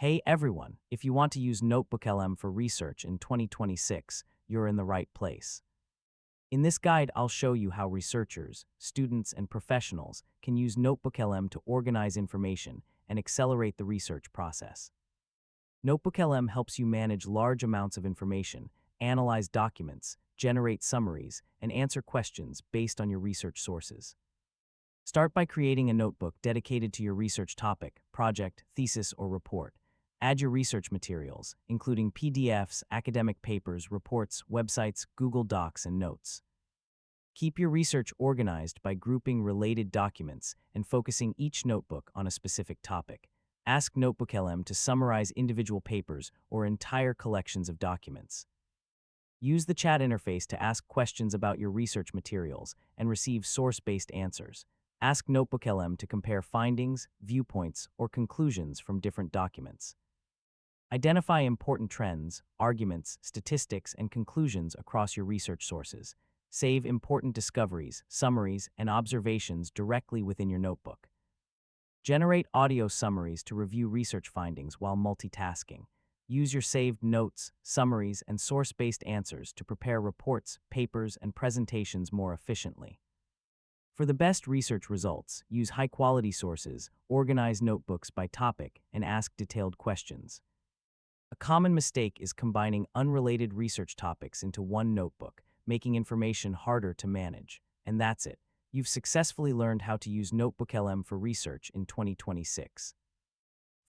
Hey everyone, if you want to use NotebookLM for research in 2026, you're in the right place. In this guide, I'll show you how researchers, students, and professionals can use NotebookLM to organize information and accelerate the research process. NotebookLM helps you manage large amounts of information, analyze documents, generate summaries, and answer questions based on your research sources. Start by creating a notebook dedicated to your research topic, project, thesis, or report. Add your research materials, including PDFs, academic papers, reports, websites, Google Docs, and notes. Keep your research organized by grouping related documents and focusing each notebook on a specific topic. Ask NotebookLM to summarize individual papers or entire collections of documents. Use the chat interface to ask questions about your research materials and receive source-based answers. Ask NotebookLM to compare findings, viewpoints, or conclusions from different documents. Identify important trends, arguments, statistics, and conclusions across your research sources. Save important discoveries, summaries, and observations directly within your notebook. Generate audio summaries to review research findings while multitasking. Use your saved notes, summaries, and source-based answers to prepare reports, papers, and presentations more efficiently. For the best research results, use high-quality sources, organize notebooks by topic, and ask detailed questions. A common mistake is combining unrelated research topics into one notebook, making information harder to manage. And that's it. You've successfully learned how to use NotebookLM for research in 2026.